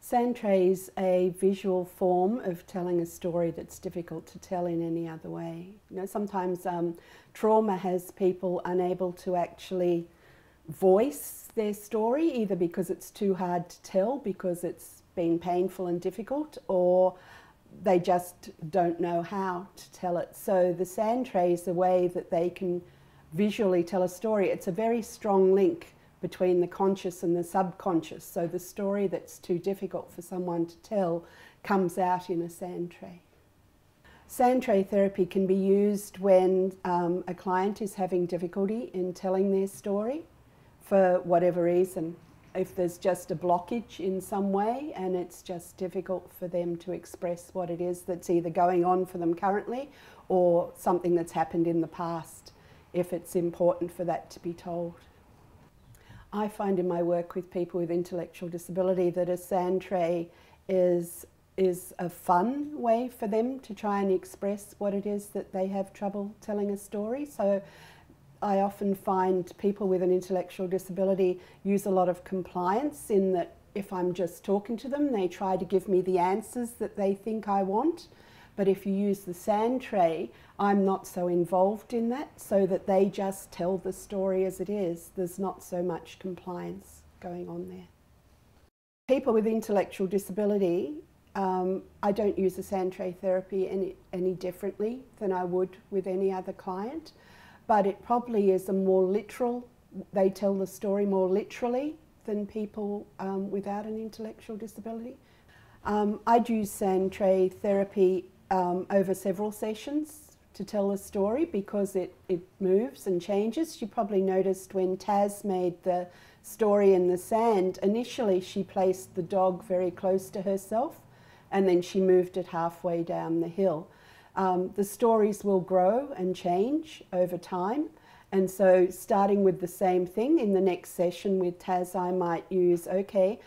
Sandtray is a visual form of telling a story that's difficult to tell in any other way. You know, sometimes trauma has people unable to actually voice their story, either because it's too hard to tell, because it's been painful and difficult, or they just don't know how to tell it. So the Sandtray is a way that they can visually tell a story. It's a very strong link between the conscious and the subconscious. So the story that's too difficult for someone to tell comes out in a Sandtray. Sandtray therapy can be used when a client is having difficulty in telling their story for whatever reason. If there's just a blockage in some way and it's just difficult for them to express what it is that's either going on for them currently or something that's happened in the past, if it's important for that to be told. I find in my work with people with intellectual disability that a Sandtray is a fun way for them to try and express what it is that they have trouble telling a story. So I often find people with an intellectual disability use a lot of compliance, in that if I'm just talking to them, they try to give me the answers that they think I want. But if you use the Sandtray, I'm not so involved in that, so that they just tell the story as it is. There's not so much compliance going on there. People with intellectual disability, I don't use the Sandtray therapy any differently than I would with any other client, but it probably is a more literal, they tell the story more literally than people without an intellectual disability. I'd use Sandtray therapy over several sessions to tell a story, because it moves and changes. You probably noticed when Taz made the story in the sand, initially she placed the dog very close to herself and then she moved it halfway down the hill. The stories will grow and change over time, and so starting with the same thing in the next session with Taz, I might use, okay,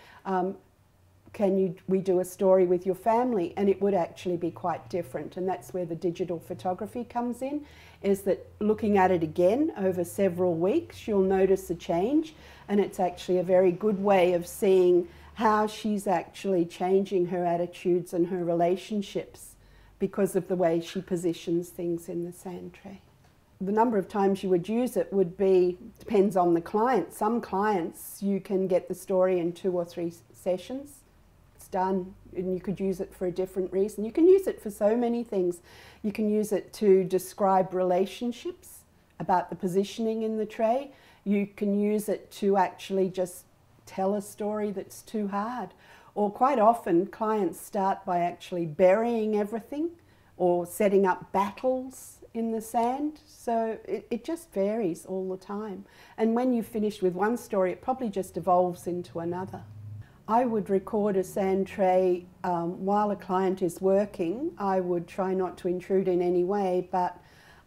we do a story with your family, and it would actually be quite different. And that's where the digital photography comes in, is that looking at it again over several weeks, you'll notice a change, and it's actually a very good way of seeing how she's actually changing her attitudes and her relationships because of the way she positions things in the Sandtray. The number of times you would use it would be, depends on the client. Some clients you can get the story in 2 or 3 sessions. Done, and you could use it for a different reason. You can use it for so many things. You can use it to describe relationships, about the positioning in the tray. You can use it to actually just tell a story that's too hard. Or quite often clients start by actually burying everything or setting up battles in the sand. So it just varies all the time. And when you've finished with one story, it probably just evolves into another. I would record a Sandtray while a client is working. I would try not to intrude in any way, but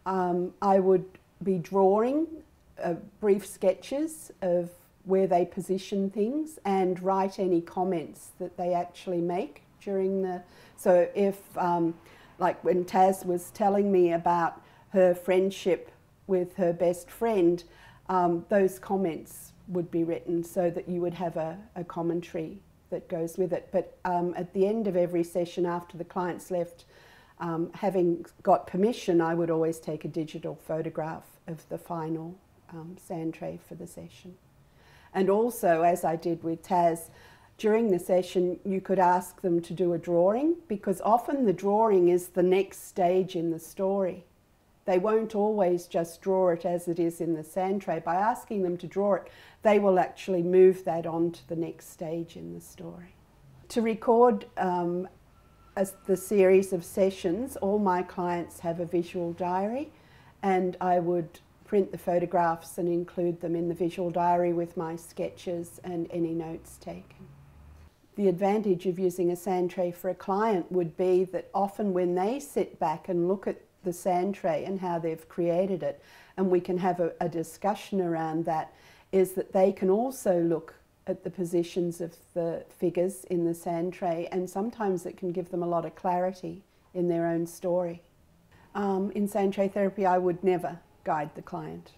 I would be drawing brief sketches of where they position things and write any comments that they actually make during the... So if, like when Taz was telling me about her friendship with her best friend, those comments would be written so that you would have a commentary that goes with it. But at the end of every session, after the client's left, having got permission, I would always take a digital photograph of the final Sandtray for the session. And also, as I did with Taz, during the session you could ask them to do a drawing, because often the drawing is the next stage in the story. They won't always just draw it as it is in the Sandtray. By asking them to draw it, they will actually move that on to the next stage in the story. To record the series of sessions, all my clients have a visual diary, and I would print the photographs and include them in the visual diary with my sketches and any notes taken. The advantage of using a Sandtray for a client would be that often when they sit back and look at the Sandtray and how they've created it, and we can have a discussion around that, is that they can also look at the positions of the figures in the Sandtray, and sometimes it can give them a lot of clarity in their own story. In Sandtray therapy, I would never guide the client.